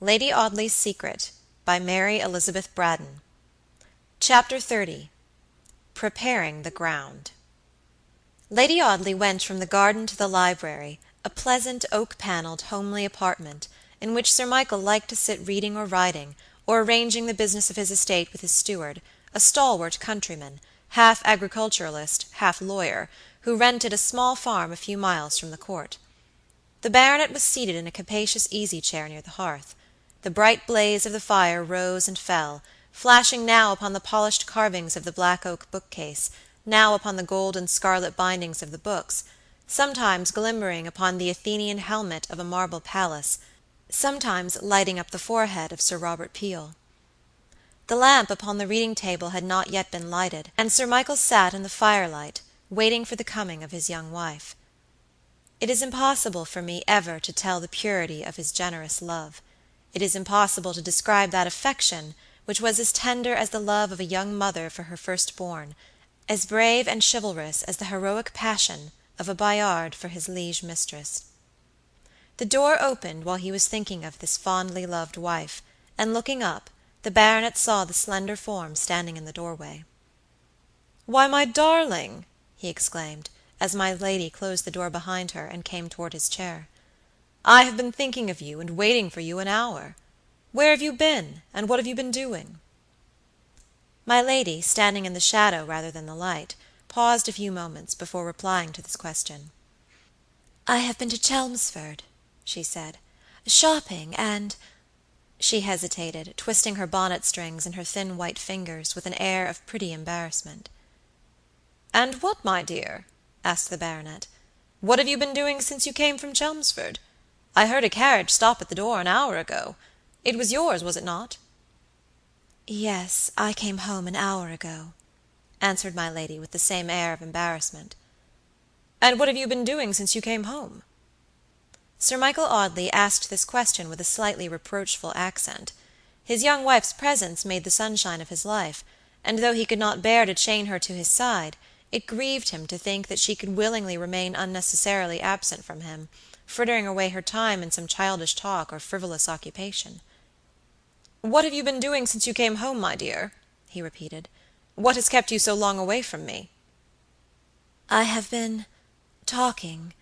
Lady Audley's Secret, by Mary Elizabeth Braddon. Chapter 30. Preparing the Ground. Lady Audley went from the garden to the library, a pleasant, oak-paneled, homely apartment, in which Sir Michael liked to sit reading or writing, or arranging the business of his estate with his steward, a stalwart countryman, half agriculturalist, half lawyer, who rented a small farm a few miles from the Court. The baronet was seated in a capacious easy-chair near the hearth. The bright blaze of the fire rose and fell, flashing now upon the polished carvings of the black oak bookcase, now upon the gold and scarlet bindings of the books, sometimes glimmering upon the Athenian helmet of a marble palace, sometimes lighting up the forehead of Sir Robert Peel. The lamp upon the reading-table had not yet been lighted, and Sir Michael sat in the firelight, waiting for the coming of his young wife. It is impossible for me ever to tell the purity of his generous love. It is impossible to describe that affection which was as tender as the love of a young mother for her firstborn, as brave and chivalrous as the heroic passion of a Bayard for his liege mistress. The door opened while he was thinking of this fondly loved wife, and looking up, the baronet saw the slender form standing in the doorway. "Why, my darling!" he exclaimed, as my lady closed the door behind her and came toward his chair. "I have been thinking of you and waiting for you an hour. Where have you been, and what have you been doing?" My lady, standing in the shadow rather than the light, paused a few moments before replying to this question. "I have been to Chelmsford," she said, "shopping, and—" She hesitated, twisting her bonnet strings in her thin white fingers with an air of pretty embarrassment. "And what, my dear?" asked the baronet. "What have you been doing since you came from Chelmsford? I heard a carriage stop at the door an hour ago. It was yours, was it not?" "Yes, I came home an hour ago," answered my lady with the same air of embarrassment. "And what have you been doing since you came home?" Sir Michael Audley asked this question with a slightly reproachful accent. His young wife's presence made the sunshine of his life, and though he could not bear to chain her to his side, it grieved him to think that she could willingly remain unnecessarily absent from him, frittering away her time in some childish talk or frivolous occupation. "What have you been doing since you came home, my dear?" he repeated. "What has kept you so long away from me?" "I have been talking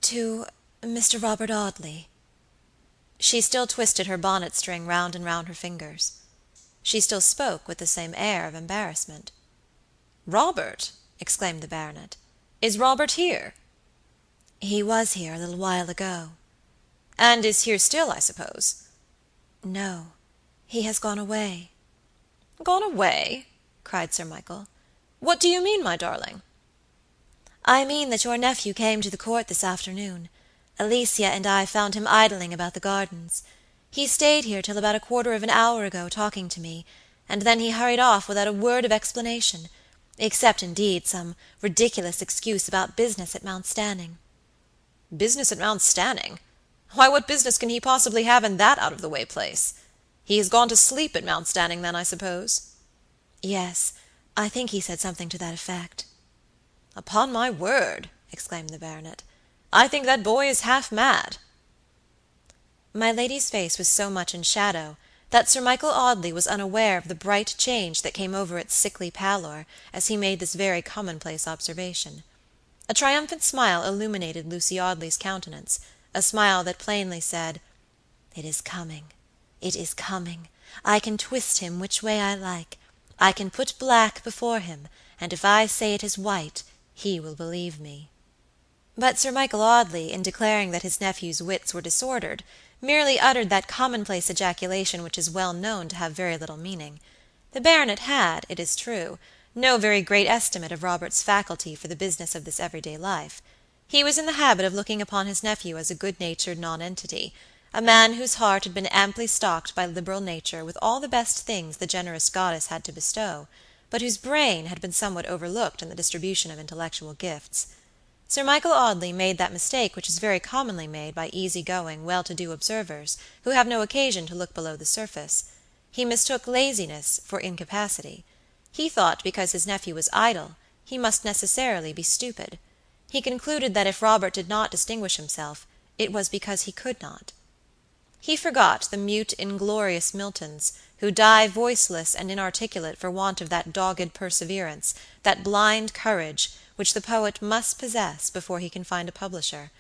to Mr. Robert Audley." She still twisted her bonnet string round and round her fingers. She still spoke with the same air of embarrassment. "Robert!" exclaimed the baronet. "Is Robert here?" "He was here a little while ago." "And is here still, I suppose?" "No, he has gone away." "Gone away?" cried Sir Michael. "What do you mean, my darling?" "I mean that your nephew came to the Court this afternoon. Alicia and I found him idling about the gardens. He stayed here till about a quarter of an hour ago talking to me, and then he hurried off without a word of explanation, except, indeed, some ridiculous excuse about business at Mount Stanning." "Business at Mount Stanning? Why, what business can he possibly have in that out-of-the-way place? He has gone to sleep at Mount Stanning, then, I suppose?" "Yes, I think he said something to that effect." "Upon my word," exclaimed the baronet, "I think that boy is half mad." My lady's face was so much in shadow that Sir Michael Audley was unaware of the bright change that came over its sickly pallor as he made this very commonplace observation. A triumphant smile illuminated Lucy Audley's countenance, a smile that plainly said, "It is coming, it is coming. I can twist him which way I like. I can put black before him, and if I say it is white, he will believe me." But Sir Michael Audley, in declaring that his nephew's wits were disordered, merely uttered that commonplace ejaculation which is well known to have very little meaning. The baronet had, it is true, no very great estimate of Robert's faculty for the business of this everyday life. He was in the habit of looking upon his nephew as a good-natured nonentity, a man whose heart had been amply stocked by liberal nature with all the best things the generous goddess had to bestow, but whose brain had been somewhat overlooked in the distribution of intellectual gifts. Sir Michael Audley made that mistake which is very commonly made by easy-going, well-to-do observers who have no occasion to look below the surface. He mistook laziness for incapacity. He thought because his nephew was idle, he must necessarily be stupid. He concluded that if Robert did not distinguish himself, it was because he could not. He forgot the mute, inglorious Miltons, who die voiceless and inarticulate for want of that dogged perseverance, that blind courage, which the poet must possess before he can find a publisher.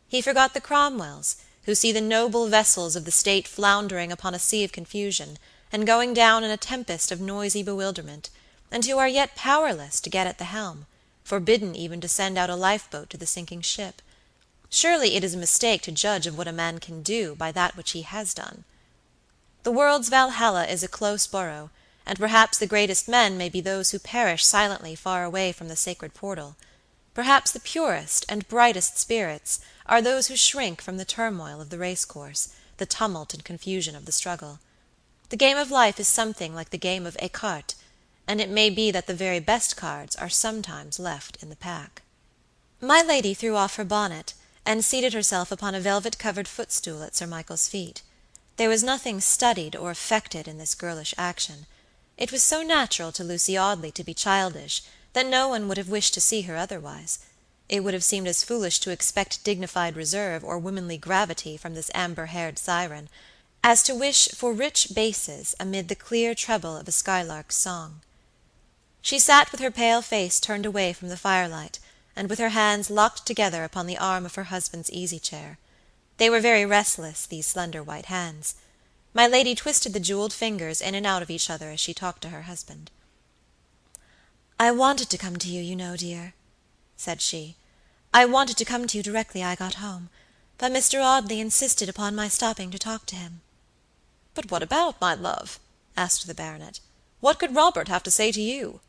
He forgot the Cromwells, who see the noble vessels of the state floundering upon a sea of confusion, and going down in a tempest of noisy bewilderment, and who are yet powerless to get at the helm, forbidden even to send out a lifeboat to the sinking ship. Surely it is a mistake to judge of what a man can do by that which he has done. The world's Valhalla is a close borough, and perhaps the greatest men may be those who perish silently far away from the sacred portal. Perhaps the purest and brightest spirits are those who shrink from the turmoil of the race-course, the tumult and confusion of the struggle. The game of life is something like the game of écarté, and it may be that the very best cards are sometimes left in the pack. My lady threw off her bonnet, and seated herself upon a velvet-covered footstool at Sir Michael's feet. There was nothing studied or affected in this girlish action. It was so natural to Lucy Audley to be childish that no one would have wished to see her otherwise. It would have seemed as foolish to expect dignified reserve or womanly gravity from this amber-haired siren, as to wish for rich basses amid the clear treble of a skylark's song. She sat with her pale face turned away from the firelight, and with her hands locked together upon the arm of her husband's easy-chair. They were very restless, these slender white hands. My lady twisted the jeweled fingers in and out of each other as she talked to her husband. "I wanted to come to you, you know, dear," said she. "I wanted to come to you directly I got home, but Mr. Audley insisted upon my stopping to talk to him." "But what about, my love?" asked the baronet. "What could Robert have to say to you?"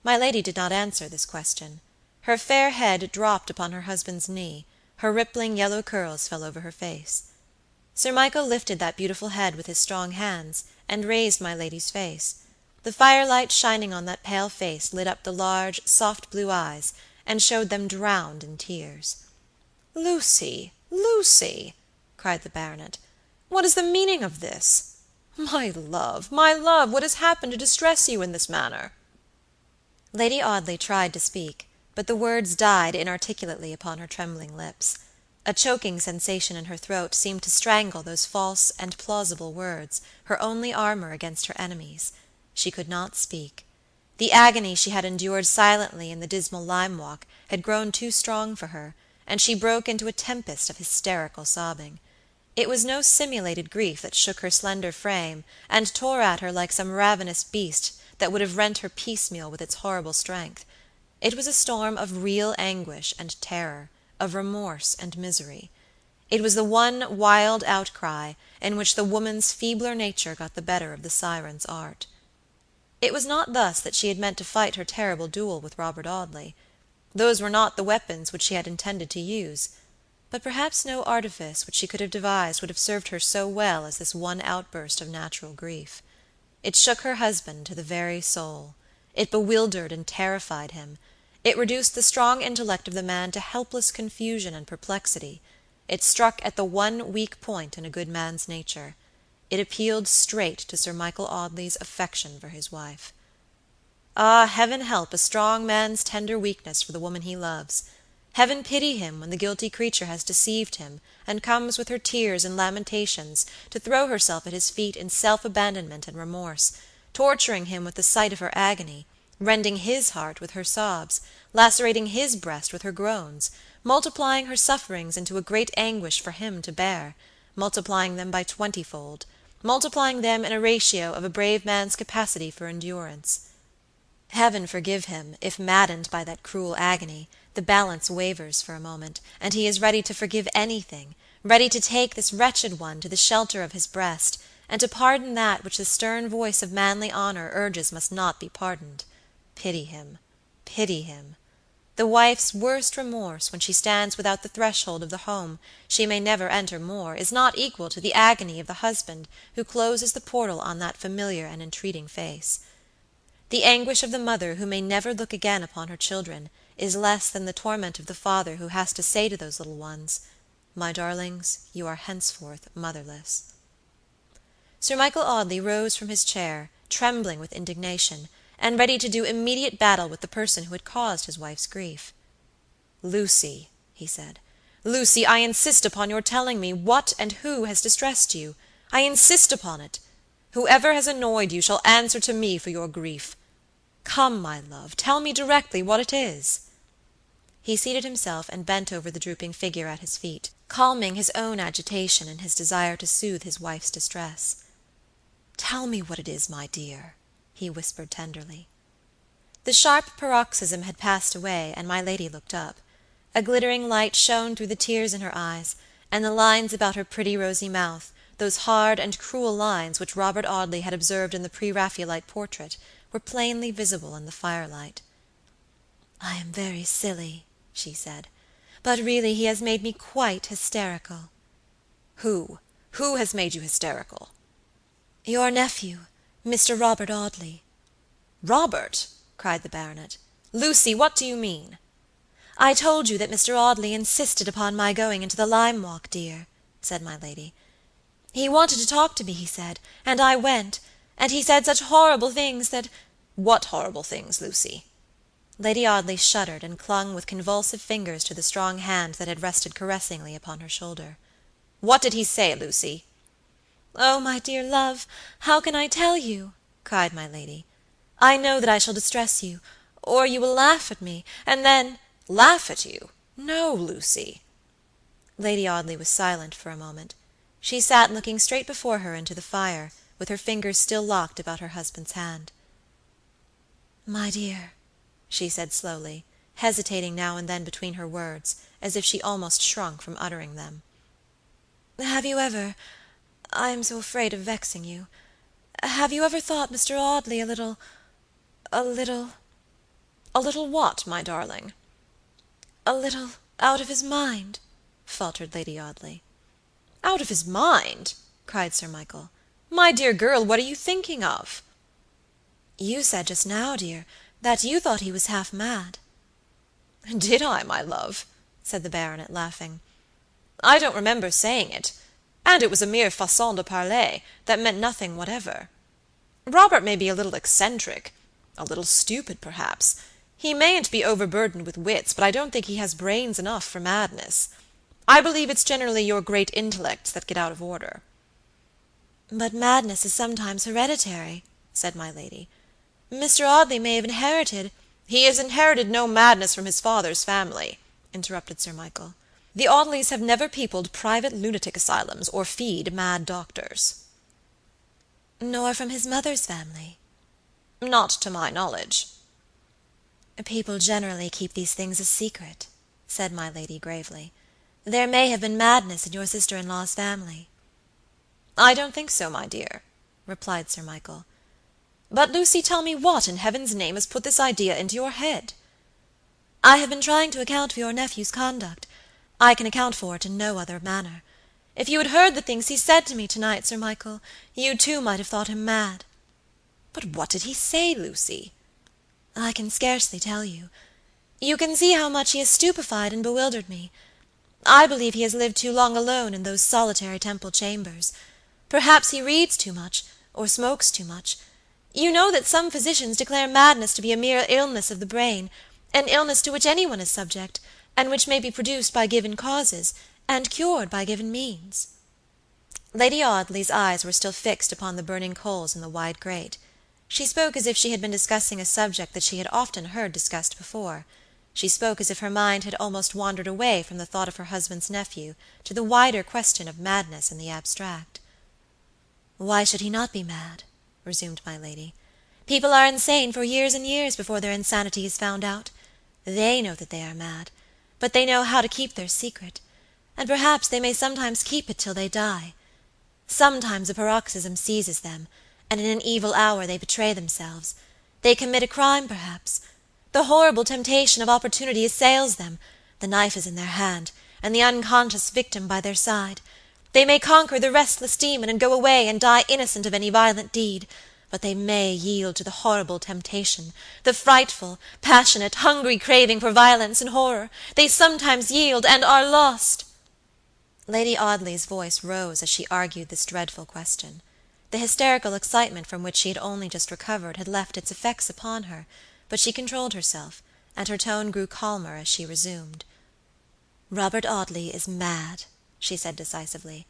My lady did not answer this question. Her fair head dropped upon her husband's knee, her rippling yellow curls fell over her face. Sir Michael lifted that beautiful head with his strong hands, and raised my lady's face. The firelight shining on that pale face lit up the large, soft blue eyes, and showed them drowned in tears. "Lucy, Lucy," cried the baronet, "what is the meaning of this? My love, what has happened to distress you in this manner?" Lady Audley tried to speak, but the words died inarticulately upon her trembling lips. A choking sensation in her throat seemed to strangle those false and plausible words, her only armor against her enemies. She could not speak. The agony she had endured silently in the dismal lime-walk had grown too strong for her, and she broke into a tempest of hysterical sobbing. It was no simulated grief that shook her slender frame and tore at her like some ravenous beast that would have rent her piecemeal with its horrible strength. It was a storm of real anguish and terror, of remorse and misery. It was the one wild outcry in which the woman's feebler nature got the better of the siren's art. It was not thus that she had meant to fight her terrible duel with Robert Audley. Those were not the weapons which she had intended to use, but perhaps no artifice which she could have devised would have served her so well as this one outburst of natural grief. It shook her husband to the very soul. It bewildered and terrified him. It reduced the strong intellect of the man to helpless confusion and perplexity. It struck at the one weak point in a good man's nature. It appealed straight to Sir Michael Audley's affection for his wife. Ah, heaven help a strong man's tender weakness for the woman he loves! Heaven pity him when the guilty creature has deceived him, and comes with her tears and lamentations to throw herself at his feet in self-abandonment and remorse, torturing him with the sight of her agony, rending his heart with her sobs, lacerating his breast with her groans, multiplying her sufferings into a great anguish for him to bear, multiplying them by 20-fold, multiplying them in a ratio of a brave man's capacity for endurance. Heaven forgive him, if maddened by that cruel agony, the balance wavers for a moment, and he is ready to forgive anything, ready to take this wretched one to the shelter of his breast, and to pardon that which the stern voice of manly honor urges must not be pardoned. Pity him, pity him. The wife's worst remorse when she stands without the threshold of the home she may never enter more is not equal to the agony of the husband who closes the portal on that familiar and entreating face. The anguish of the mother who may never look again upon her children is less than the torment of the father who has to say to those little ones, "My darlings, you are henceforth motherless." Sir Michael Audley rose from his chair, trembling with indignation, and ready to do immediate battle with the person who had caused his wife's grief. "Lucy," he said, Lucy, I insist upon your telling me what and who has distressed you. I insist upon it. Whoever has annoyed you shall answer to me for your grief. Come, my love, tell me directly what it is." He seated himself and bent over the drooping figure at his feet, calming his own agitation in his desire to soothe his wife's distress. "Tell me what it is, my dear," he whispered tenderly. The sharp paroxysm had passed away, and my lady looked up. A glittering light shone through the tears in her eyes, and the lines about her pretty rosy mouth, those hard and cruel lines which Robert Audley had observed in the pre-Raphaelite portrait, were plainly visible in the firelight. "I am very silly," she said, "but really he has made me quite hysterical." Who has made you hysterical?" "Your nephew, Mr. Robert Audley." "Robert!" cried the baronet. "Lucy, what do you mean?" "I told you that Mr. Audley insisted upon my going into the lime walk, dear," said my lady. "He wanted to talk to me, he said, and I went, and he said such horrible things that—" "What horrible things, Lucy?" Lady Audley shuddered, and clung with convulsive fingers to the strong hand that had rested caressingly upon her shoulder. "What did he say, Lucy?" "Oh, my dear love, how can I tell you?" cried my lady. "I know that I shall distress you, or you will laugh at me, and then—" "Laugh at you? No, Lucy." Lady Audley was silent for a moment. She sat looking straight before her into the fire, with her fingers still locked about her husband's hand. "My dear," she said slowly, hesitating now and then between her words, as if she almost shrunk from uttering them. "Have you ever—I am so afraid of vexing you—have you ever thought Mr. Audley a little— "A little what, my darling?" "A little out of his mind?" faltered Lady Audley. "Out of his mind?" cried Sir Michael. "My dear girl, what are you thinking of?" "You said just now, dear, that you thought he was half mad." "Did I, my love?" said the baronet, laughing. "I don't remember saying it, and it was a mere façon de parler, that meant nothing whatever. Robert may be a little eccentric, a little stupid, perhaps. He mayn't be overburdened with wits, but I don't think he has brains enough for madness. I believe it's generally your great intellects that get out of order." "But madness is sometimes hereditary," said my lady. "Mr. Audley may have inherited—" "He has inherited no madness from his father's family," interrupted Sir Michael. "The Audleys have never peopled private lunatic asylums, or feed mad doctors." "Nor from his mother's family?" "Not to my knowledge." "People generally keep these things a secret," said my lady gravely. "There may have been madness in your sister-in-law's family." "I don't think so, my dear," replied Sir Michael. "But, Lucy, tell me what, in heaven's name, has put this idea into your head?" "I have been trying to account for your nephew's conduct. I can account for it in no other manner. If you had heard the things he said to me tonight, Sir Michael, you too might have thought him mad." "But what did he say, Lucy?" "I can scarcely tell you. You can see how much he has stupefied and bewildered me. I believe he has lived too long alone in those solitary Temple chambers. Perhaps he reads too much, or smokes too much. You know that some physicians declare madness to be a mere illness of the brain, an illness to which anyone is subject, and which may be produced by given causes, and cured by given means." Lady Audley's eyes were still fixed upon the burning coals in the wide grate. She spoke as if she had been discussing a subject that she had often heard discussed before. She spoke as if her mind had almost wandered away from the thought of her husband's nephew to the wider question of madness in the abstract. "Why should he not be mad?" resumed my lady. "People are insane for years and years before their insanity is found out. They know that they are mad, but they know how to keep their secret, and perhaps they may sometimes keep it till they die. Sometimes a paroxysm seizes them, and in an evil hour they betray themselves. They commit a crime, perhaps. The horrible temptation of opportunity assails them, the knife is in their hand, and the unconscious victim by their side. They may conquer the restless demon and go away and die innocent of any violent deed, but they may yield to the horrible temptation, the frightful, passionate, hungry craving for violence and horror. They sometimes yield and are lost." Lady Audley's voice rose as she argued this dreadful question. The hysterical excitement from which she had only just recovered had left its effects upon her, but she controlled herself, and her tone grew calmer as she resumed. "Robert Audley is mad," she said decisively.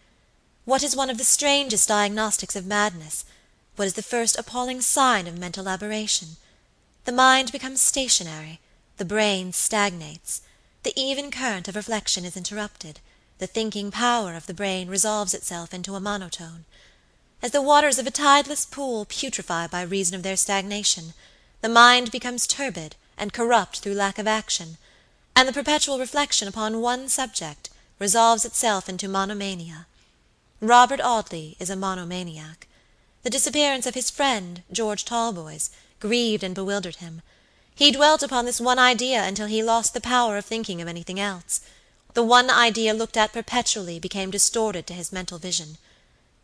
"What is one of the strangest diagnostics of madness, what is the first appalling sign of mental aberration? The mind becomes stationary, the brain stagnates, the even current of reflection is interrupted, the thinking power of the brain resolves itself into a monotone. As the waters of a tideless pool putrefy by reason of their stagnation, the mind becomes turbid and corrupt through lack of action, and the perpetual reflection upon one subject resolves itself into monomania. Robert Audley is a monomaniac. The disappearance of his friend, George Talboys, grieved and bewildered him. He dwelt upon this one idea until he lost the power of thinking of anything else. The one idea looked at perpetually became distorted to his mental vision.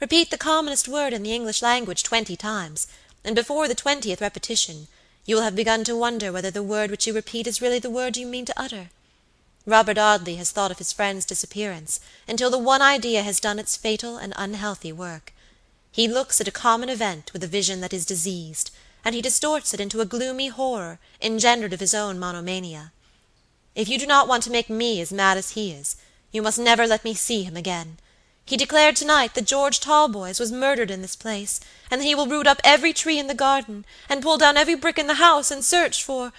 Repeat the commonest word in the English language 20 times, and before the 20th repetition you will have begun to wonder whether the word which you repeat is really the word you mean to utter. Robert Audley has thought of his friend's disappearance until the one idea has done its fatal and unhealthy work. He looks at a common event with a vision that is diseased, and he distorts it into a gloomy horror engendered of his own monomania. If you do not want to make me as mad as he is, you must never let me see him again. He declared tonight that George Talboys was murdered in this place, and that he will root up every tree in the garden, and pull down every brick in the house, and search for—"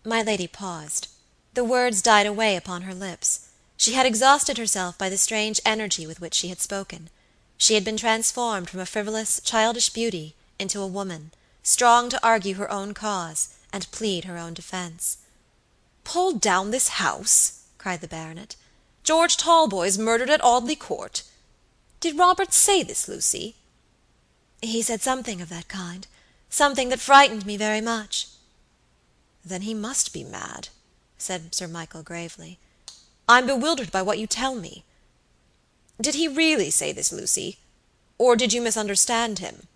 My lady paused. The words died away upon her lips. She had exhausted herself by the strange energy with which she had spoken. She had been transformed from a frivolous, childish beauty into a woman, strong to argue her own cause, and plead her own defense. "Pull down this house!" cried the baronet. "George Talboys murdered at Audley Court! Did Robert say this, Lucy?" "He said something of that kind, something that frightened me very much." "Then he must be mad," said Sir Michael gravely. "I'm bewildered by what you tell me. Did he really say this, Lucy, or did you misunderstand him?"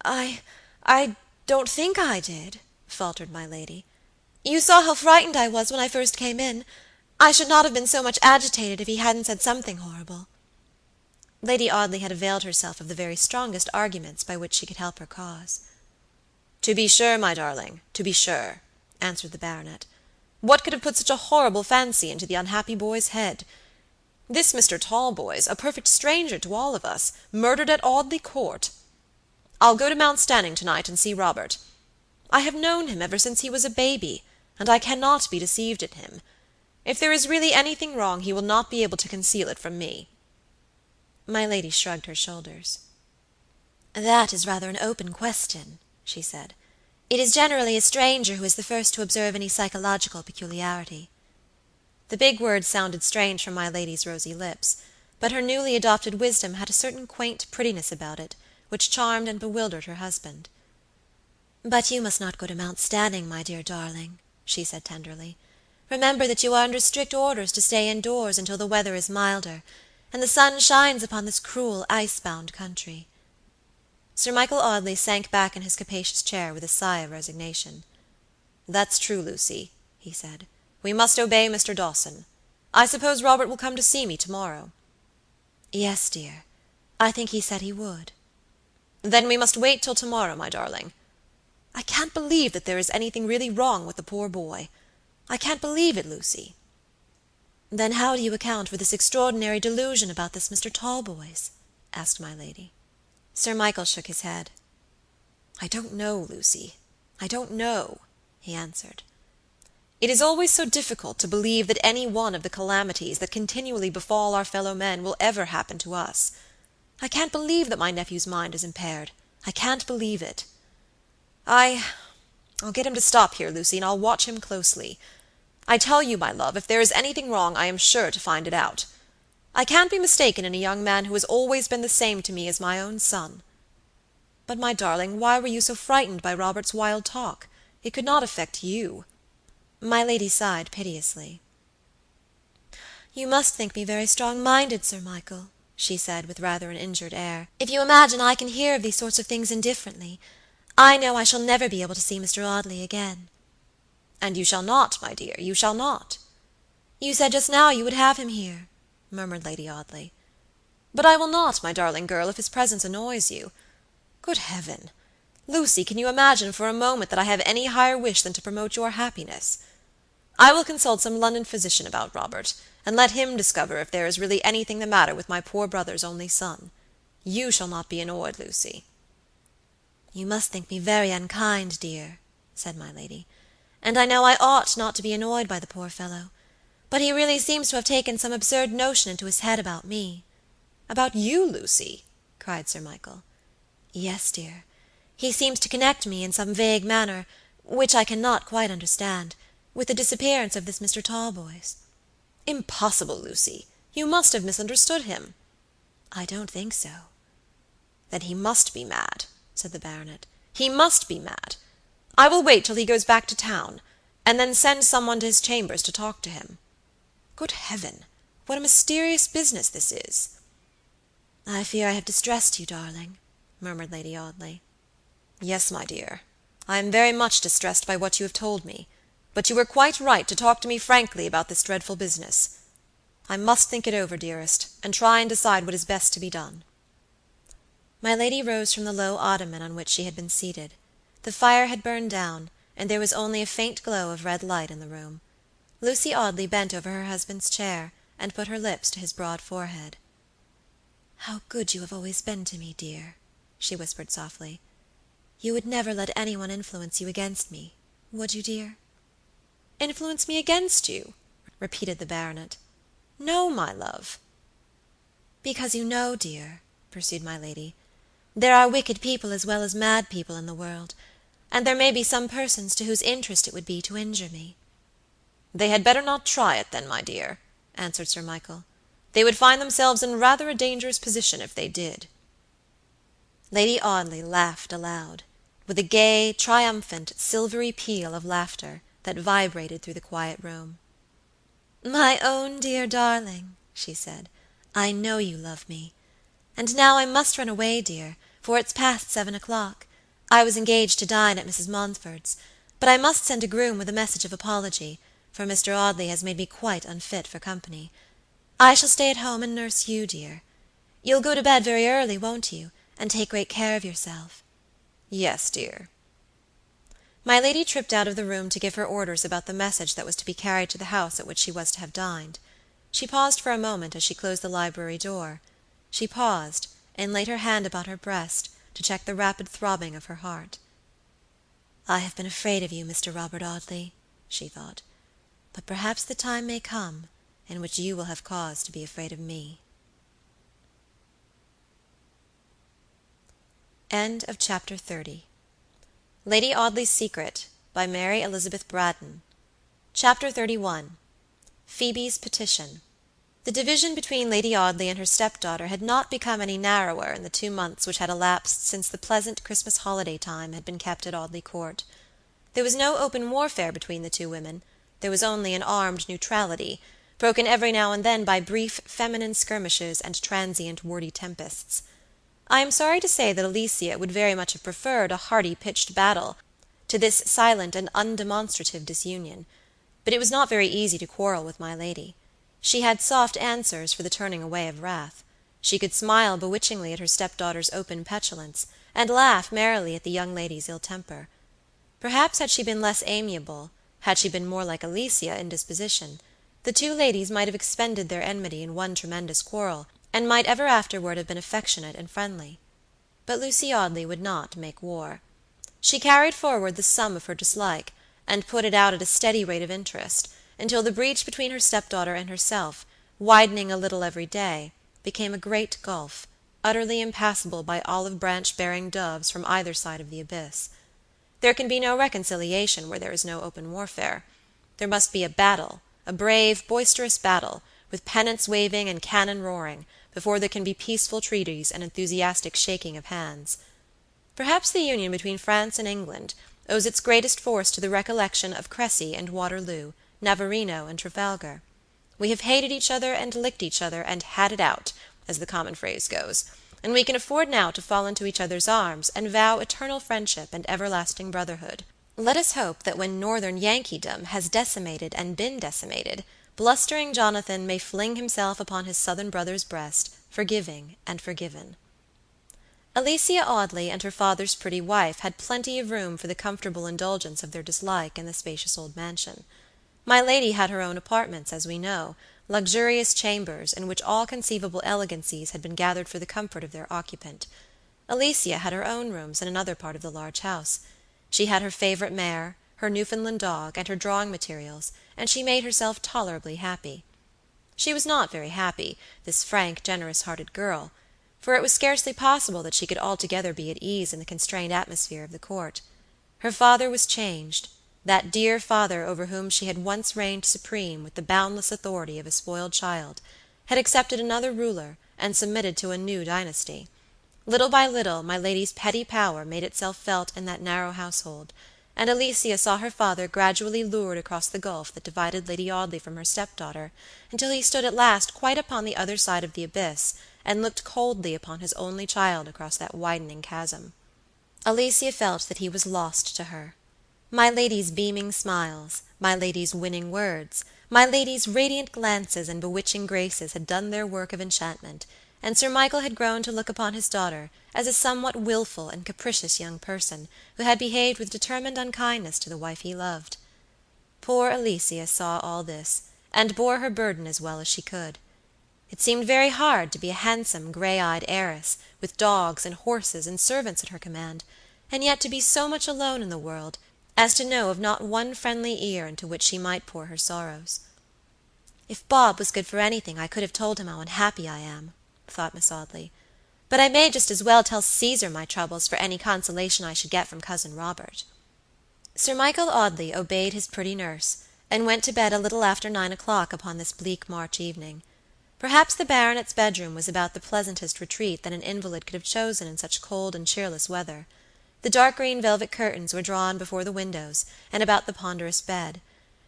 "I don't think I did," faltered my lady. "You saw how frightened I was when I first came in. I should not have been so much agitated if he hadn't said something horrible." Lady Audley had availed herself of the very strongest arguments by which she could help her cause. "To be sure, my darling, to be sure," answered the baronet. "What could have put such a horrible fancy into the unhappy boy's head? This Mr. Talboys, a perfect stranger to all of us, murdered at Audley Court! I'll go to Mount Stanning tonight and see Robert. I have known him ever since he was a baby, and I cannot be deceived in him. If there is really anything wrong, he will not be able to conceal it from me." My lady shrugged her shoulders. "That is rather an open question," she said. "It is generally a stranger who is the first to observe any psychological peculiarity." The big word sounded strange from my lady's rosy lips, but her newly adopted wisdom had a certain quaint prettiness about it, which charmed and bewildered her husband. "But you must not go to Mount Stanning, my dear darling," she said tenderly. "Remember that you are under strict orders to stay indoors until the weather is milder, and the sun shines upon this cruel, ice-bound country." Sir Michael Audley sank back in his capacious chair with a sigh of resignation. "That's true, Lucy," he said. "We must obey Mr. Dawson. I suppose Robert will come to see me tomorrow." "Yes, dear. I think he said he would." "Then we must wait till tomorrow, my darling. I can't believe that there is anything really wrong with the poor boy. I can't believe it, Lucy." "Then how do you account for this extraordinary delusion about this Mr. Talboys?" asked my lady. Sir Michael shook his head. "I don't know, Lucy, I don't know," he answered. "It is always so difficult to believe that any one of the calamities that continually befall our fellow men will ever happen to us. I can't believe that my nephew's mind is impaired. I can't believe it. I'll get him to stop here, Lucy, and I'll watch him closely. I tell you, my love, if there is anything wrong, I am sure to find it out. I can't be mistaken in a young man who has always been the same to me as my own son. But, my darling, why were you so frightened by Robert's wild talk? It could not affect you." My lady sighed piteously. "You must think me very strong-minded, Sir Michael," she said, with rather an injured air, "if you imagine I can hear of these sorts of things indifferently. I know I shall never be able to see Mr. Audley again." "And you shall not, my dear, you shall not." "You said just now you would have him here," murmured Lady Audley. "But I will not, my darling girl, if his presence annoys you. Good heaven! Lucy, can you imagine for a moment that I have any higher wish than to promote your happiness? I will consult some London physician about Robert, and let him discover if there is really anything the matter with my poor brother's only son. You shall not be annoyed, Lucy." "You must think me very unkind, dear," said my lady, "and I know I ought not to be annoyed by the poor fellow; but he really seems to have taken some absurd notion into his head about me." "About you, Lucy?" cried Sir Michael. "Yes, dear. He seems to connect me in some vague manner, which I cannot quite understand, with the disappearance of this Mr. Talboys." "Impossible, Lucy. You must have misunderstood him." "I don't think so." "Then he must be mad," said the baronet. "He must be mad. I will wait till he goes back to town, and then send some one to his chambers to talk to him. Good heaven, what a mysterious business this is!" "I fear I have distressed you, darling," murmured Lady Audley. "Yes, my dear, I am very much distressed by what you have told me, but you were quite right to talk to me frankly about this dreadful business. I must think it over, dearest, and try and decide what is best to be done." My lady rose from the low ottoman on which she had been seated. The fire had burned down, and there was only a faint glow of red light in the room. Lucy Audley bent over her husband's chair, and put her lips to his broad forehead. "How good you have always been to me, dear," she whispered softly. "You would never let any one influence you against me, would you, dear?" "Influence me against you?" repeated the baronet. "No, my love." "Because you know, dear," pursued my lady, "there are wicked people as well as mad people in the world, and there may be some persons to whose interest it would be to injure me." "They had better not try it, then, my dear," answered Sir Michael. "They would find themselves in rather a dangerous position if they did." Lady Audley laughed aloud, with a gay, triumphant, silvery peal of laughter that vibrated through the quiet room. "My own dear darling," she said, "I know you love me. And now I must run away, dear, for it's past 7 o'clock. I was engaged to dine at Mrs. Montford's, but I must send a groom with a message of apology, for Mr. Audley has made me quite unfit for company. I shall stay at home and nurse you, dear. You'll go to bed very early, won't you, and take great care of yourself?" "Yes, dear." My lady tripped out of the room to give her orders about the message that was to be carried to the house at which she was to have dined. She paused for a moment as she closed the library door. She paused, and laid her hand upon her breast to check the rapid throbbing of her heart. "I have been afraid of you, Mr. Robert Audley," she thought, "but perhaps the time may come in which you will have cause to be afraid of me." Chapter 30. Lady Audley's Secret, by Mary Elizabeth Braddon. Chapter 31. Phoebe's Petition. The division between Lady Audley and her stepdaughter had not become any narrower in the 2 months which had elapsed since the pleasant Christmas holiday time had been kept at Audley Court. There was no open warfare between the two women; there was only an armed neutrality, broken every now and then by brief feminine skirmishes and transient wordy tempests. I am sorry to say that Alicia would very much have preferred a hearty pitched battle to this silent and undemonstrative disunion; but it was not very easy to quarrel with my lady. She had soft answers for the turning away of wrath. She could smile bewitchingly at her stepdaughter's open petulance, and laugh merrily at the young lady's ill temper. Perhaps had she been less amiable, had she been more like Alicia in disposition, the two ladies might have expended their enmity in one tremendous quarrel, and might ever afterward have been affectionate and friendly. But Lucy Audley would not make war. She carried forward the sum of her dislike, and put it out at a steady rate of interest, until the breach between her stepdaughter and herself, widening a little every day, became a great gulf, utterly impassable by olive branch bearing doves from either side of the abyss. There can be no reconciliation where there is no open warfare. There must be a battle, a brave, boisterous battle, with pennants waving and cannon roaring, before there can be peaceful treaties and enthusiastic shaking of hands. Perhaps the union between France and England owes its greatest force to the recollection of Cressy and Waterloo, Navarino and Trafalgar. We have hated each other and licked each other and had it out, as the common phrase goes, and we can afford now to fall into each other's arms and vow eternal friendship and everlasting brotherhood. Let us hope that when northern Yankeedom has decimated and been decimated, blustering Jonathan may fling himself upon his southern brother's breast, forgiving and forgiven. Alicia Audley and her father's pretty wife had plenty of room for the comfortable indulgence of their dislike in the spacious old mansion. My lady had her own apartments, as we know, luxurious chambers, in which all conceivable elegancies had been gathered for the comfort of their occupant. Alicia had her own rooms in another part of the large house. She had her favorite mare, her Newfoundland dog, and her drawing materials, and she made herself tolerably happy. She was not very happy, this frank, generous-hearted girl, for it was scarcely possible that she could altogether be at ease in the constrained atmosphere of the Court. Her father was changed. That dear father over whom she had once reigned supreme with the boundless authority of a spoiled child, had accepted another ruler and submitted to a new dynasty. Little by little my lady's petty power made itself felt in that narrow household, and Alicia saw her father gradually lured across the gulf that divided Lady Audley from her stepdaughter, until he stood at last quite upon the other side of the abyss, and looked coldly upon his only child across that widening chasm. Alicia felt that he was lost to her. My lady's beaming smiles, my lady's winning words, my lady's radiant glances and bewitching graces had done their work of enchantment, and Sir Michael had grown to look upon his daughter as a somewhat wilful and capricious young person, who had behaved with determined unkindness to the wife he loved. Poor Alicia saw all this, and bore her burden as well as she could. It seemed very hard to be a handsome, gray-eyed heiress, with dogs and horses and servants at her command, and yet to be so much alone in the world as to know of not one friendly ear into which she might pour her sorrows. "If Bob was good for anything, I could have told him how unhappy I am," thought Miss Audley; "but I may just as well tell Caesar my troubles for any consolation I should get from cousin Robert." Sir Michael Audley obeyed his pretty nurse, and went to bed a little after 9 o'clock upon this bleak March evening. Perhaps the baronet's bedroom was about the pleasantest retreat that an invalid could have chosen in such cold and cheerless weather. The dark green velvet curtains were drawn before the windows, and about the ponderous bed.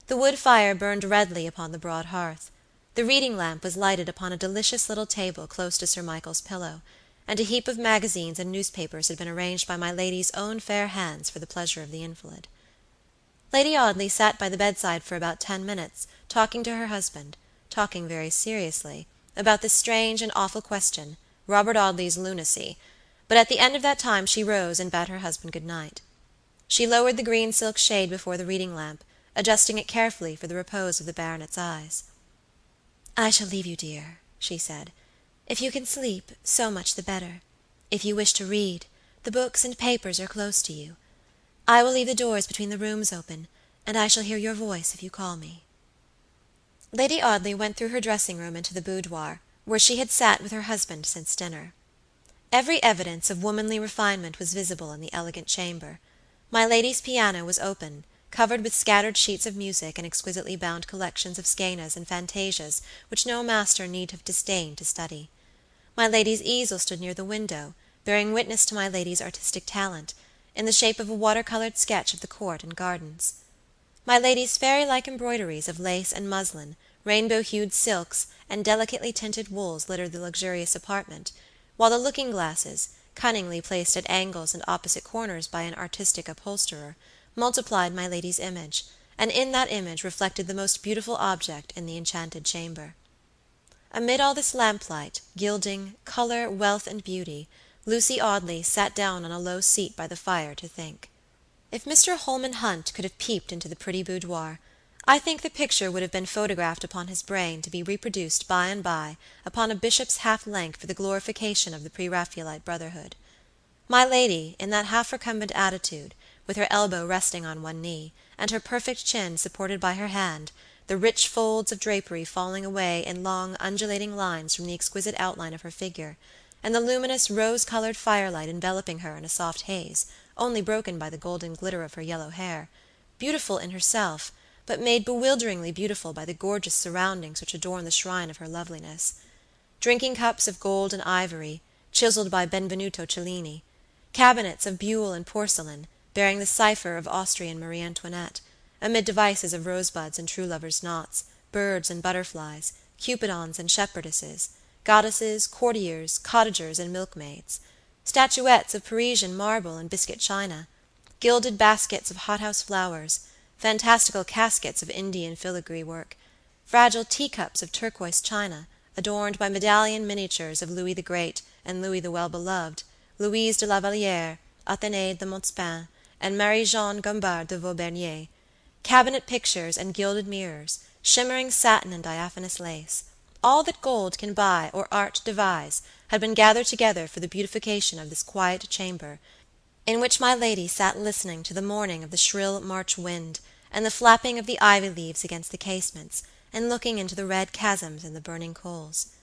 The wood fire burned redly upon the broad hearth. The reading lamp was lighted upon a delicious little table close to Sir Michael's pillow, and a heap of magazines and newspapers had been arranged by my lady's own fair hands for the pleasure of the invalid. Lady Audley sat by the bedside for about 10 minutes, talking to her husband, talking very seriously, about this strange and awful question, Robert Audley's lunacy, but at the end of that time she rose and bade her husband good night. She lowered the green silk shade before the reading lamp, adjusting it carefully for the repose of the baronet's eyes. "I shall leave you, dear," she said. "If you can sleep, so much the better. If you wish to read, the books and papers are close to you. I will leave the doors between the rooms open, and I shall hear your voice if you call me." Lady Audley went through her dressing-room into the boudoir, where she had sat with her husband since dinner. Every evidence of womanly refinement was visible in the elegant chamber. My lady's piano was open, covered with scattered sheets of music and exquisitely bound collections of scenas and fantasias which no master need have disdained to study. My lady's easel stood near the window, bearing witness to my lady's artistic talent, in the shape of a water-colored sketch of the court and gardens. My lady's fairy-like embroideries of lace and muslin, rainbow-hued silks, and delicately tinted wools littered the luxurious apartment, while the looking-glasses, cunningly placed at angles and opposite corners by an artistic upholsterer, multiplied my lady's image, and in that image reflected the most beautiful object in the enchanted chamber. Amid all this lamplight, gilding, color, wealth, and beauty, Lucy Audley sat down on a low seat by the fire to think. If Mr. Holman Hunt could have peeped into the pretty boudoir, I think the picture would have been photographed upon his brain to be reproduced by and by upon a bishop's half-length for the glorification of the pre-Raphaelite brotherhood. My lady, in that half-recumbent attitude, with her elbow resting on one knee, and her perfect chin supported by her hand, the rich folds of drapery falling away in long undulating lines from the exquisite outline of her figure, and the luminous rose-colored firelight enveloping her in a soft haze, only broken by the golden glitter of her yellow hair, beautiful in herself, but made bewilderingly beautiful by the gorgeous surroundings which adorn the shrine of her loveliness. Drinking cups of gold and ivory, chiseled by Benvenuto Cellini, cabinets of buhl and porcelain, bearing the cipher of Austrian Marie Antoinette, amid devices of rosebuds and true lovers' knots, birds and butterflies, cupidons and shepherdesses, goddesses, courtiers, cottagers, and milkmaids, statuettes of Parisian marble and biscuit china, gilded baskets of hothouse flowers, fantastical caskets of Indian filigree work, fragile teacups of turquoise china, adorned by medallion miniatures of Louis the Great and Louis the Well-Beloved, Louise de la Valliere, Athénée de Montespan, and Marie-Jeanne Gambard de Vaubernier, cabinet pictures and gilded mirrors, shimmering satin and diaphanous lace. All that gold can buy or art devise had been gathered together for the beautification of this quiet chamber, in which my lady sat listening to the mourning of the shrill March wind, and the flapping of the ivy leaves against the casements, and looking into the red chasms in the burning coals.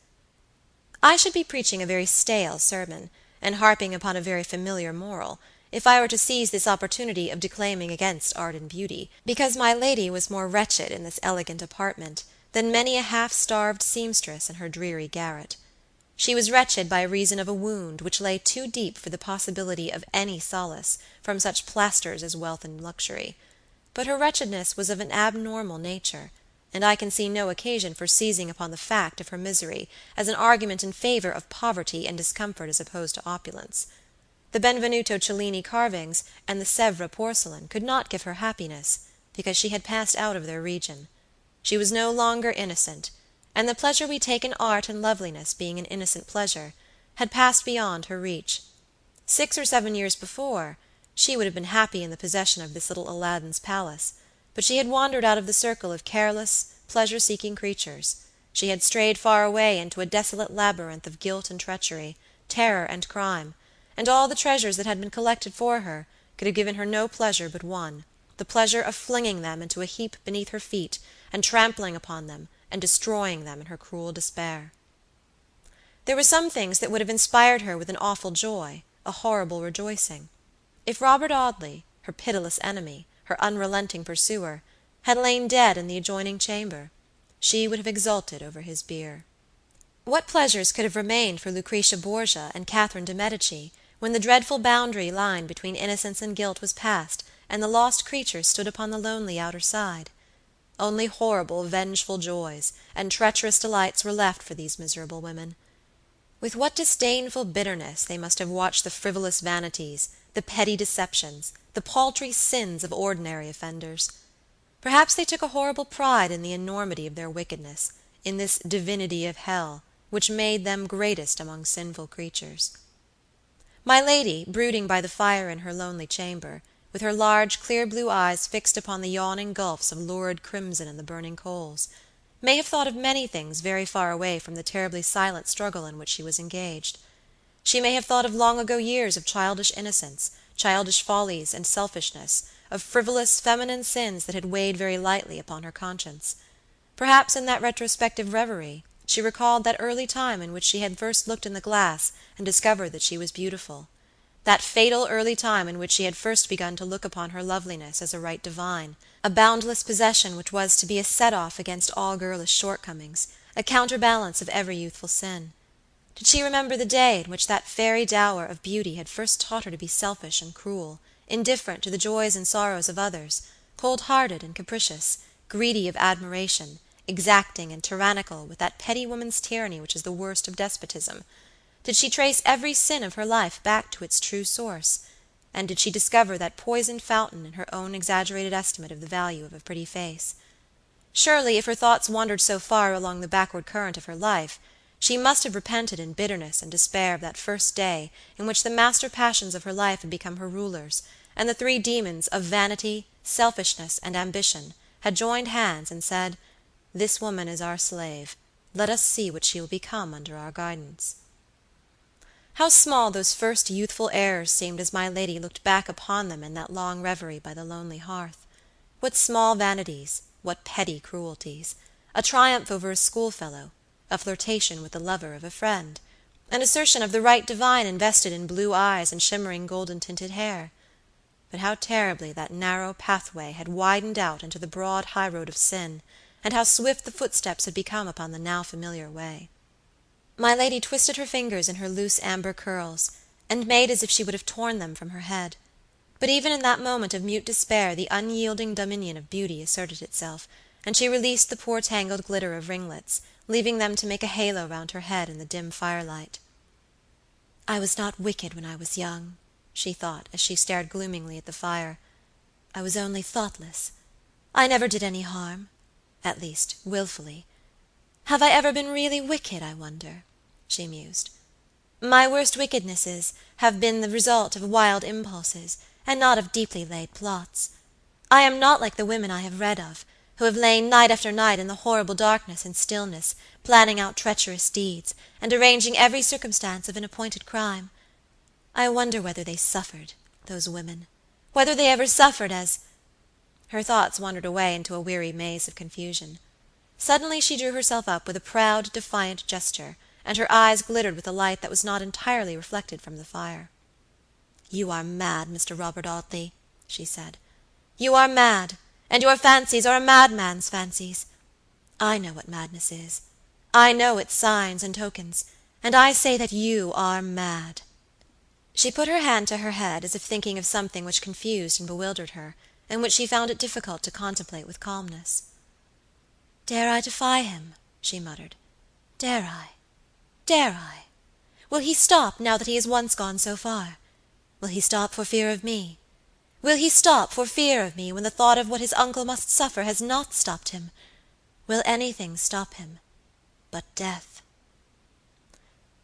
I should be preaching a very stale sermon, and harping upon a very familiar moral, if I were to seize this opportunity of declaiming against art and beauty, because my lady was more wretched in this elegant apartment than many a half-starved seamstress in her dreary garret. She was wretched by reason of a wound which lay too deep for the possibility of any solace from such plasters as wealth and luxury. But her wretchedness was of an abnormal nature, and I can see no occasion for seizing upon the fact of her misery as an argument in favor of poverty and discomfort as opposed to opulence. The Benvenuto Cellini carvings and the Sèvres porcelain could not give her happiness, because she had passed out of their region. She was no longer innocent, and the pleasure we take in art and loveliness being an innocent pleasure, had passed beyond her reach. 6 or 7 years before, she would have been happy in the possession of this little Aladdin's palace, but she had wandered out of the circle of careless, pleasure-seeking creatures. She had strayed far away into a desolate labyrinth of guilt and treachery, terror and crime, and all the treasures that had been collected for her could have given her no pleasure but one, the pleasure of flinging them into a heap beneath her feet, and trampling upon them, and destroying them in her cruel despair. There were some things that would have inspired her with an awful joy, a horrible rejoicing. If Robert Audley, her pitiless enemy, her unrelenting pursuer, had lain dead in the adjoining chamber, she would have exulted over his bier. What pleasures could have remained for Lucretia Borgia and Catherine de Medici when the dreadful boundary line between innocence and guilt was passed, and the lost creature stood upon the lonely outer side? Only horrible, vengeful joys, and treacherous delights were left for these miserable women. With what disdainful bitterness they must have watched the frivolous vanities, the petty deceptions, the paltry sins of ordinary offenders. Perhaps they took a horrible pride in the enormity of their wickedness, in this divinity of hell, which made them greatest among sinful creatures. My lady, brooding by the fire in her lonely chamber, with her large clear blue eyes fixed upon the yawning gulfs of lurid crimson in the burning coals, may have thought of many things very far away from the terribly silent struggle in which she was engaged. She may have thought of long ago years of childish innocence, childish follies and selfishness, of frivolous feminine sins that had weighed very lightly upon her conscience. Perhaps in that retrospective reverie she recalled that early time in which she had first looked in the glass and discovered that she was beautiful, that fatal early time in which she had first begun to look upon her loveliness as a right divine, a boundless possession which was to be a set-off against all girlish shortcomings, a counterbalance of every youthful sin. Did she remember the day in which that fairy dower of beauty had first taught her to be selfish and cruel, indifferent to the joys and sorrows of others, cold-hearted and capricious, greedy of admiration, exacting and tyrannical with that petty woman's tyranny which is the worst of despotism? Did she trace every sin of her life back to its true source? And did she discover that poisoned fountain in her own exaggerated estimate of the value of a pretty face? Surely, if her thoughts wandered so far along the backward current of her life, she must have repented in bitterness and despair of that first day in which the master passions of her life had become her rulers, and the three demons of vanity, selfishness, and ambition had joined hands and said, "This woman is our slave. Let us see what she will become under our guidance." How small those first youthful errors seemed as my lady looked back upon them in that long reverie by the lonely hearth! What small vanities, what petty cruelties! A triumph over a schoolfellow, a flirtation with the lover of a friend, an assertion of the right divine invested in blue eyes and shimmering golden-tinted hair. But how terribly that narrow pathway had widened out into the broad highroad of sin, and how swift the footsteps had become upon the now familiar way! My lady twisted her fingers in her loose amber curls, and made as if she would have torn them from her head. But even in that moment of mute despair the unyielding dominion of beauty asserted itself, and she released the poor tangled glitter of ringlets, leaving them to make a halo round her head in the dim firelight. "I was not wicked when I was young," she thought, as she stared gloomingly at the fire. "I was only thoughtless. I never did any harm, at least wilfully. Have I ever been really wicked, I wonder?" she mused. "My worst wickednesses have been the result of wild impulses, and not of deeply laid plots. I am not like the women I have read of, who have lain night after night in the horrible darkness and stillness, planning out treacherous deeds, and arranging every circumstance of an appointed crime. I wonder whether they suffered, those women, whether they ever suffered as—" Her thoughts wandered away into a weary maze of confusion. Suddenly she drew herself up with a proud, defiant gesture, and her eyes glittered with a light that was not entirely reflected from the fire. "You are mad, Mr. Robert Audley," she said. "You are mad, and your fancies are a madman's fancies. I know what madness is. I know its signs and tokens, and I say that you are mad." She put her hand to her head, as if thinking of something which confused and bewildered her, and which she found it difficult to contemplate with calmness. "Dare I defy him?" she muttered. "Dare I? Dare I? Will he stop now that he has once gone so far? Will he stop for fear of me? Will he stop for fear of me when the thought of what his uncle must suffer has not stopped him? Will anything stop him but death?"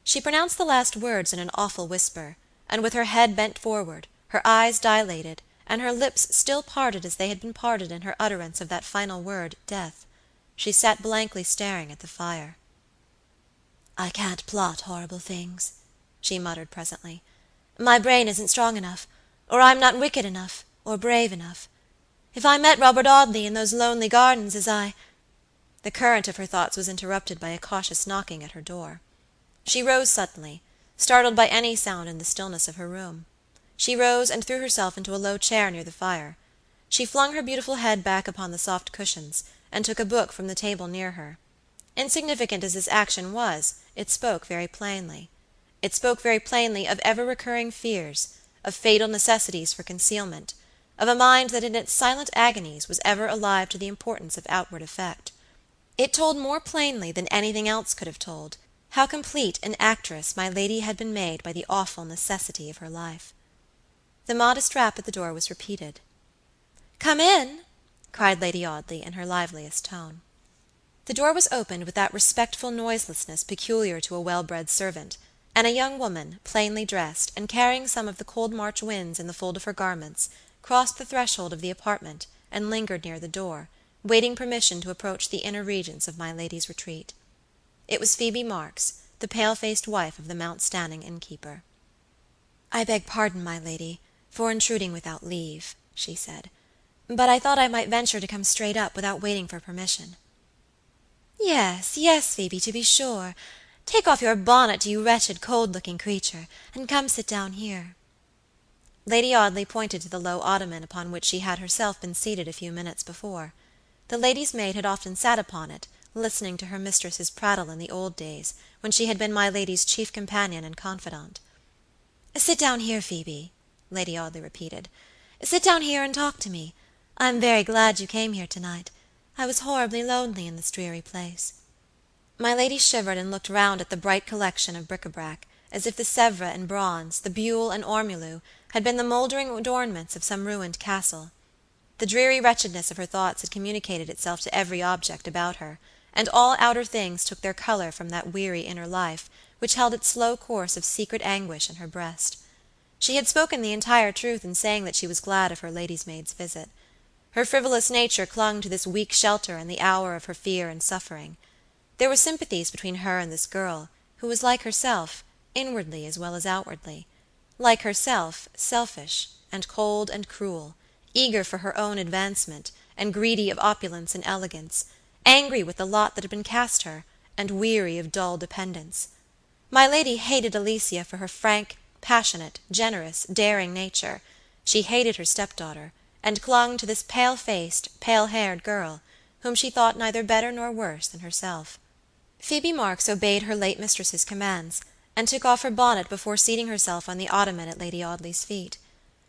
She pronounced the last words in an awful whisper, and with her head bent forward, her eyes dilated, and her lips still parted as they had been parted in her utterance of that final word, death, she sat blankly staring at the fire. "I can't plot horrible things," she muttered presently. "My brain isn't strong enough, or I'm not wicked enough, or brave enough. If I met Robert Audley in those lonely gardens as I—" The current of her thoughts was interrupted by a cautious knocking at her door. She rose suddenly, startled by any sound in the stillness of her room. She rose and threw herself into a low chair near the fire. She flung her beautiful head back upon the soft cushions, and took a book from the table near her. Insignificant as this action was, it spoke very plainly. It spoke very plainly of ever-recurring fears, of fatal necessities for concealment, of a mind that in its silent agonies was ever alive to the importance of outward effect. It told more plainly than anything else could have told how complete an actress my lady had been made by the awful necessity of her life. The modest rap at the door was repeated. "Come in," cried Lady Audley in her liveliest tone. The door was opened with that respectful noiselessness peculiar to a well-bred servant, and a young woman, plainly dressed, and carrying some of the cold March winds in the fold of her garments, crossed the threshold of the apartment, and lingered near the door, waiting permission to approach the inner regions of my lady's retreat. It was Phoebe Marks, the pale-faced wife of the Mount Stanning innkeeper. "I beg pardon, my lady, for intruding without leave," she said, "but I thought I might venture to come straight up without waiting for permission." "Yes, yes, Phoebe, to be sure. Take off your bonnet, you wretched, cold-looking creature, and come sit down here." Lady Audley pointed to the low ottoman upon which she had herself been seated a few minutes before. The lady's maid had often sat upon it, listening to her mistress's prattle in the old days, when she had been my lady's chief companion and confidante. "Sit down here, Phoebe," Lady Audley repeated. "Sit down here and talk to me. I am very glad you came here tonight. I was horribly lonely in this dreary place." My lady shivered and looked round at the bright collection of bric-a-brac, as if the Sevres and bronze, the buhl and ormolu, had been the moldering adornments of some ruined castle. The dreary wretchedness of her thoughts had communicated itself to every object about her, and all outer things took their color from that weary inner life, which held its slow course of secret anguish in her breast. She had spoken the entire truth in saying that she was glad of her lady's maid's visit. Her frivolous nature clung to this weak shelter in the hour of her fear and suffering. There were sympathies between her and this girl, who was like herself, inwardly as well as outwardly; like herself, selfish, and cold and cruel, eager for her own advancement, and greedy of opulence and elegance, angry with the lot that had been cast her, and weary of dull dependence. My lady hated Alicia for her frank, passionate, generous, daring nature; she hated her stepdaughter, and clung to this pale-faced, pale-haired girl, whom she thought neither better nor worse than herself. Phoebe Marks obeyed her late mistress's commands, and took off her bonnet before seating herself on the ottoman at Lady Audley's feet.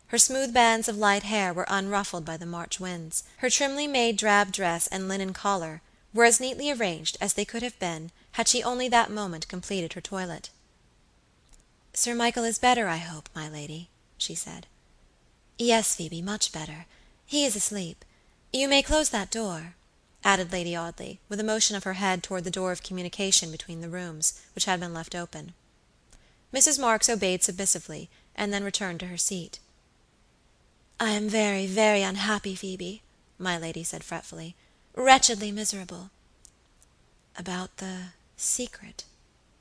Her smooth bands of light hair were unruffled by the March winds. Her trimly made drab dress and linen collar were as neatly arranged as they could have been had she only that moment completed her toilet. "Sir Michael is better, I hope, my lady," she said. "Yes, Phoebe, much better. He is asleep. You may close that door," added Lady Audley, with a motion of her head toward the door of communication between the rooms, which had been left open. Mrs. Marks obeyed submissively, and then returned to her seat. I am very, very unhappy, Phoebe," my lady said fretfully. "Wretchedly miserable." "About the secret?"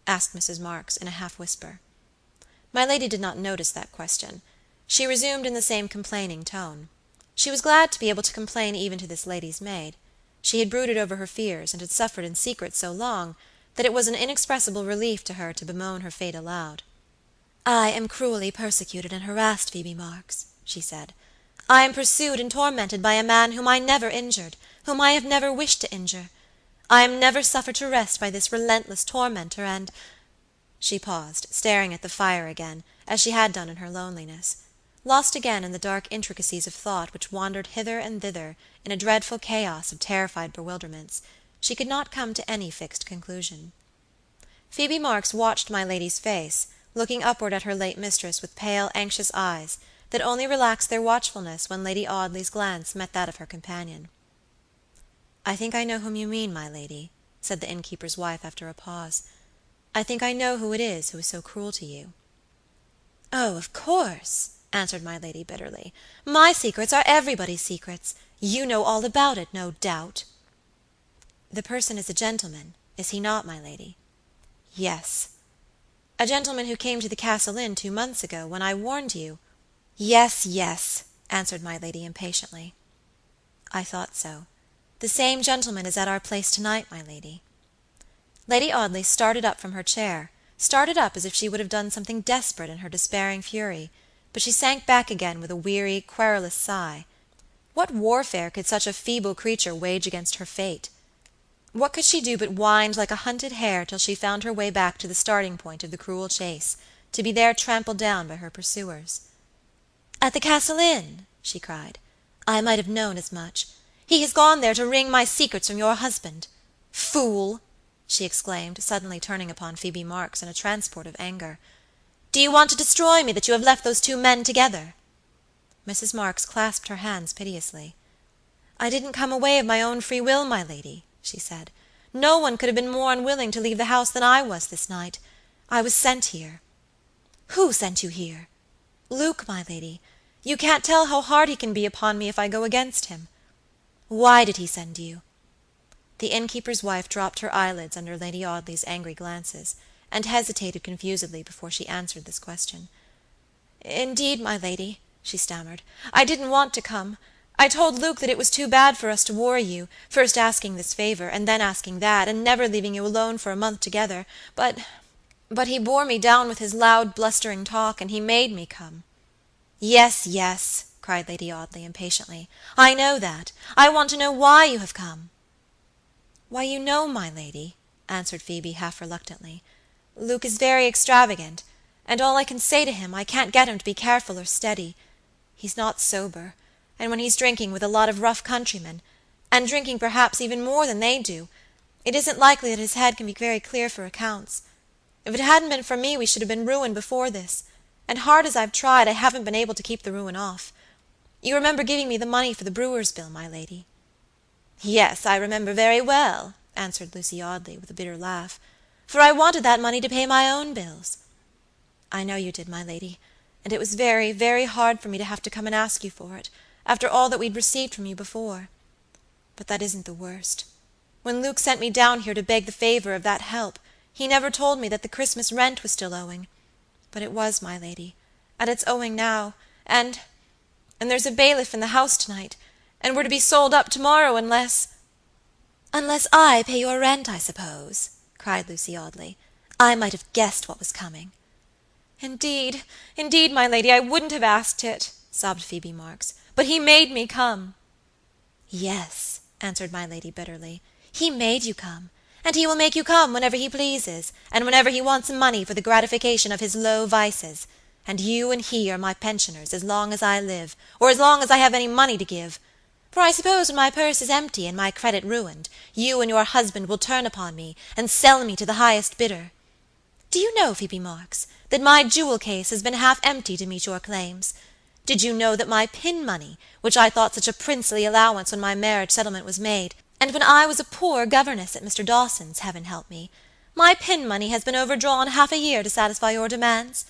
asked Mrs. Marks in a half whisper. My lady did not notice that question. She resumed in the same complaining tone. She was glad to be able to complain even to this lady's maid. She had brooded over her fears, and had suffered in secret so long, that it was an inexpressible relief to her to bemoan her fate aloud. "I am cruelly persecuted and harassed, Phoebe Marks," she said. "I am pursued and tormented by a man whom I never injured, whom I have never wished to injure. I am never suffered to rest by this relentless tormentor, and—" She paused, staring at the fire again, as she had done in her loneliness. Lost again in the dark intricacies of thought which wandered hither and thither in a dreadful chaos of terrified bewilderments, she could not come to any fixed conclusion. Phoebe Marks watched my lady's face, looking upward at her late mistress with pale, anxious eyes, that only relaxed their watchfulness when Lady Audley's glance met that of her companion. "I think I know whom you mean, my lady," said the innkeeper's wife after a pause. "I think I know who it is who is so cruel to you." "Oh, of course," answered my lady bitterly. "My secrets are everybody's secrets. You know all about it, no doubt." "The person is a gentleman, is he not, my lady?" "Yes." "A gentleman who came to the Castle Inn 2 months ago, when I warned you—" "Yes, yes," answered my lady impatiently. "I thought so. The same gentleman is at our place to-night, my lady." Lady Audley started up from her chair, started up as if she would have done something desperate in her despairing fury, but she sank back again with a weary, querulous sigh. What warfare could such a feeble creature wage against her fate? What could she do but wind like a hunted hare till she found her way back to the starting point of the cruel chase, to be there trampled down by her pursuers? "At the Castle Inn!" she cried. "I might have known as much. He has gone there to wring my secrets from your husband. Fool!" she exclaimed, suddenly turning upon Phoebe Marks in a transport of anger. "Do you want to destroy me that you have left those 2 men together?" Mrs. Marks clasped her hands piteously. "I didn't come away of my own free will, my lady," she said. "No one could have been more unwilling to leave the house than I was this night. I was sent here." "Who sent you here?" "Luke, my lady. You can't tell how hard he can be upon me if I go against him." "Why did he send you?" The innkeeper's wife dropped her eyelids under Lady Audley's angry glances, and hesitated confusedly before she answered this question. "Indeed, my lady," she stammered, "I didn't want to come. I told Luke that it was too bad for us to worry you, first asking this favor, and then asking that, and never leaving you alone for a month together, but he bore me down with his loud, blustering talk, and he made me come." "Yes, yes," cried Lady Audley, impatiently. "I know that. I want to know why you have come." "Why, you know, my lady," answered Phoebe, half reluctantly, "Luke is very extravagant, and all I can say to him, I can't get him to be careful or steady. He's not sober, and when he's drinking with a lot of rough countrymen, and drinking perhaps even more than they do, it isn't likely that his head can be very clear for accounts. If it hadn't been for me we should have been ruined before this, and hard as I've tried, I haven't been able to keep the ruin off. You remember giving me the money for the brewer's bill, my lady?" "Yes, I remember very well," answered Lucy Audley, with a bitter laugh, "for I wanted that money to pay my own bills." "I know you did, my lady, and it was very, very hard for me to have to come and ask you for it, after all that we'd received from you before. But that isn't the worst. When Luke sent me down here to beg the favor of that help, he never told me that the Christmas rent was still owing. But it was, my lady, and it's owing now, and there's a bailiff in the house to-night, and we're to be sold up to-morrow unless—" "Unless I pay your rent, I suppose," cried Lucy Audley. "I might have guessed what was coming." "Indeed, indeed, my lady, I wouldn't have asked it," sobbed Phoebe Marks, "but he made me come." "Yes," answered my lady bitterly, "he made you come, and he will make you come whenever he pleases, and whenever he wants money for the gratification of his low vices, and you and he are my pensioners as long as I live, or as long as I have any money to give; for I suppose when my purse is empty and my credit ruined, you and your husband will turn upon me and sell me to the highest bidder. Do you know, Phoebe Marks, that my jewel case has been half empty to meet your claims? Did you know that my pin money, which I thought such a princely allowance when my marriage settlement was made, and when I was a poor governess at Mr. Dawson's, heaven help me, my pin money has been overdrawn half a year to satisfy your demands?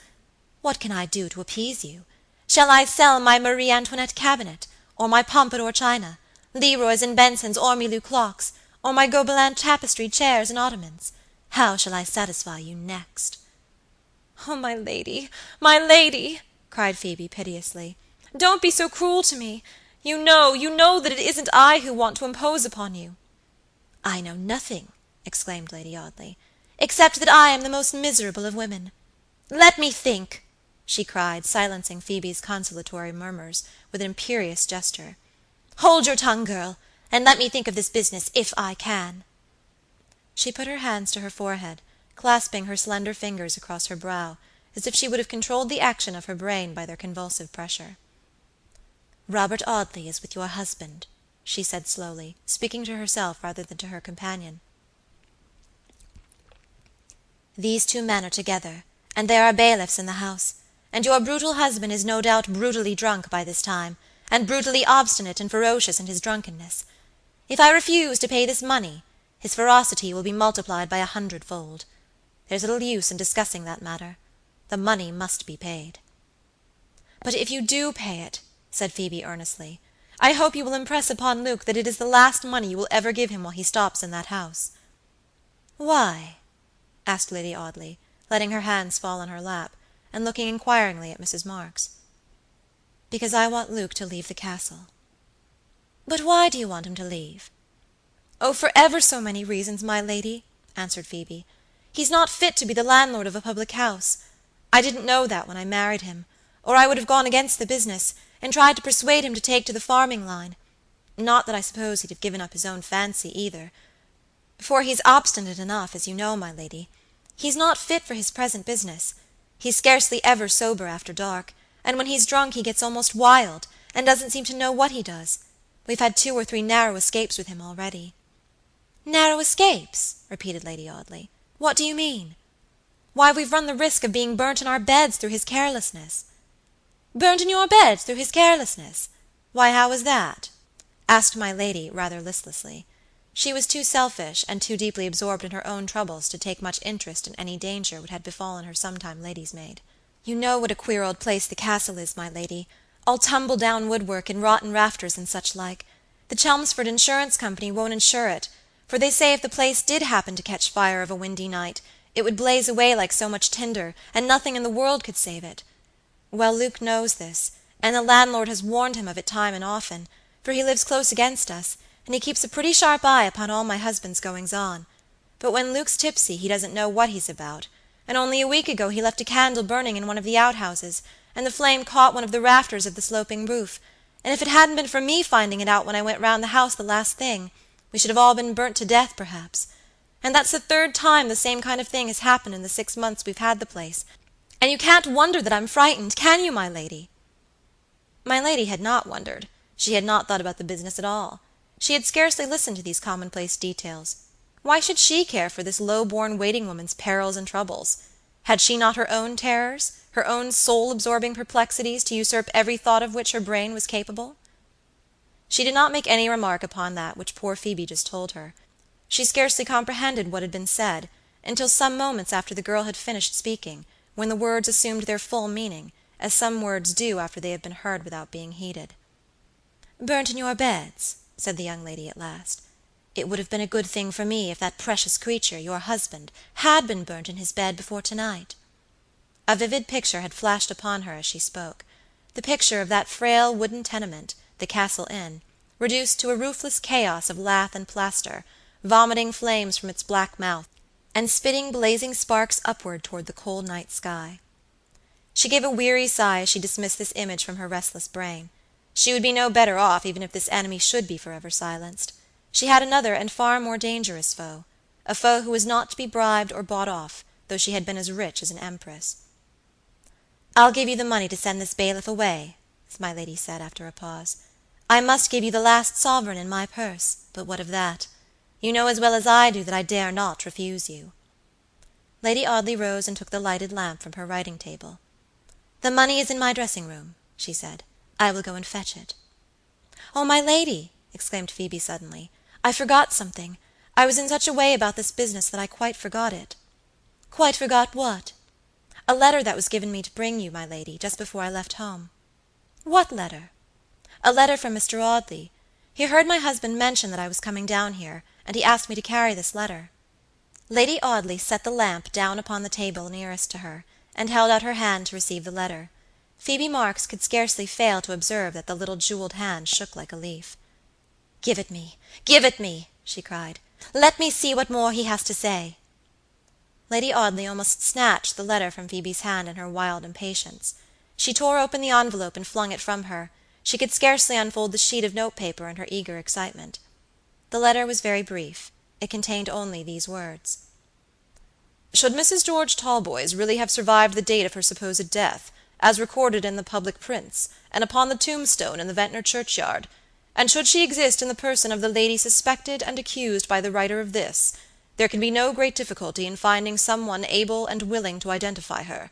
What can I do to appease you? Shall I sell my Marie Antoinette cabinet, or my Pompadour china, Leroy's and Benson's ormolu clocks, or my Gobelin tapestried chairs and ottomans? How shall I satisfy you next?" "Oh, my lady," cried Phoebe piteously, "don't be so cruel to me. You know that it isn't I who want to impose upon you." "I know nothing," exclaimed Lady Audley, "except that I am the most miserable of women. Let me think," she cried, silencing Phoebe's consolatory murmurs with an imperious gesture. "Hold your tongue, girl, and let me think of this business if I can." She put her hands to her forehead, clasping her slender fingers across her brow, as if she would have controlled the action of her brain by their convulsive pressure. "Robert Audley is with your husband," she said slowly, speaking to herself rather than to her companion. "These two men are together, and there are bailiffs in the house, and your brutal husband is no doubt brutally drunk by this time, and brutally obstinate and ferocious in his drunkenness. If I refuse to pay this money, his ferocity will be multiplied by 100-fold. There's little use in discussing that matter. The money must be paid." "But if you do pay it," said Phoebe earnestly, "I hope you will impress upon Luke that it is the last money you will ever give him while he stops in that house." "Why?" asked Lady Audley, letting her hands fall on her lap, and looking inquiringly at Mrs. Marks. "Because I want Luke to leave the Castle." "But why do you want him to leave?" "Oh, for ever so many reasons, my lady," answered Phoebe. "He's not fit to be the landlord of a public house. I didn't know that when I married him, or I would have gone against the business, and tried to persuade him to take to the farming line. Not that I suppose he'd have given up his own fancy either, for he's obstinate enough, as you know, my lady. He's not fit for his present business. He's scarcely ever sober after dark, and when he's drunk he gets almost wild, and doesn't seem to know what he does. We've had 2 or 3 narrow escapes with him already." "Narrow escapes?" repeated Lady Audley. "What do you mean?" "Why, we've run the risk of being burnt in our beds through his carelessness." "Burnt in your beds through his carelessness? Why, how was that?" asked my lady, rather listlessly. She was too selfish and too deeply absorbed in her own troubles to take much interest in any danger which had befallen her sometime lady's maid. "You know what a queer old place the Castle is, my lady, all tumble-down woodwork and rotten rafters and such like. The Chelmsford Insurance Company won't insure it, for they say if the place did happen to catch fire of a windy night, it would blaze away like so much tinder, and nothing in the world could save it. Well, Luke knows this, and the landlord has warned him of it time and often, for he lives close against us, and he keeps a pretty sharp eye upon all my husband's goings-on. But when Luke's tipsy he doesn't know what he's about, and only a week ago he left a candle burning in one of the outhouses, and the flame caught one of the rafters of the sloping roof, and if it hadn't been for me finding it out when I went round the house the last thing, we should have all been burnt to death, perhaps. And that's the 3rd time the same kind of thing has happened in the 6 months we've had the place, and you can't wonder that I'm frightened, can you, my lady?" My lady had not wondered. She had not thought about the business at all. She had scarcely listened to these commonplace details. Why should she care for this low-born waiting-woman's perils and troubles? Had she not her own terrors, her own soul-absorbing perplexities to usurp every thought of which her brain was capable? She did not make any remark upon that which poor Phoebe just told her. She scarcely comprehended what had been said, until some moments after the girl had finished speaking, when the words assumed their full meaning, as some words do after they have been heard without being heeded. "Burnt in your beds?" said the young lady at last. "It would have been a good thing for me if that precious creature, your husband, had been burnt in his bed before tonight." A vivid picture had flashed upon her as she spoke, the picture of that frail wooden tenement, the Castle Inn, reduced to a roofless chaos of lath and plaster, vomiting flames from its black mouth, and spitting blazing sparks upward toward the cold night sky. She gave a weary sigh as she dismissed this image from her restless brain. She would be no better off even if this enemy should be forever silenced. She had another and far more dangerous foe, a foe who was not to be bribed or bought off, though she had been as rich as an empress. "I'll give you the money to send this bailiff away," my lady said, after a pause. "I must give you the last sovereign in my purse, but what of that? You know as well as I do that I dare not refuse you." Lady Audley rose and took the lighted lamp from her writing-table. "The money is in my dressing-room," she said. "I will go and fetch it." "Oh, my lady," exclaimed Phoebe suddenly, "I forgot something. I was in such a way about this business that I quite forgot it." "Quite forgot what?" "A letter that was given me to bring you, my lady, just before I left home." "What letter?" "A letter from Mr. Audley. He heard my husband mention that I was coming down here, and he asked me to carry this letter." Lady Audley set the lamp down upon the table nearest to her, and held out her hand to receive the letter. Phoebe Marks could scarcely fail to observe that the little jeweled hand shook like a leaf. "Give it me, give it me!" she cried. "Let me see what more he has to say." Lady Audley almost snatched the letter from Phoebe's hand in her wild impatience. She tore open the envelope and flung it from her. She could scarcely unfold the sheet of note paper in her eager excitement. The letter was very brief. It contained only these words: "Should Mrs. George Talboys really have survived the date of her supposed death, as recorded in the public prints, and upon the tombstone in the Ventnor churchyard, and should she exist in the person of the lady suspected and accused by the writer of this, there can be no great difficulty in finding some one able and willing to identify her.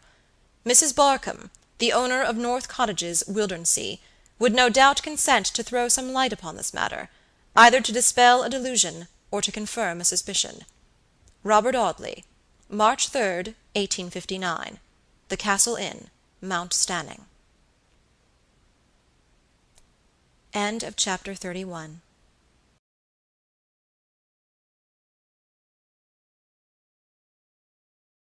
Mrs. Barkamb, the owner of North Cottages, Wildernsea, would no doubt consent to throw some light upon this matter, either to dispel a delusion or to confirm a suspicion. Robert Audley, March 3rd, 1859, The Castle Inn, Mount Stanning." End of chapter 31.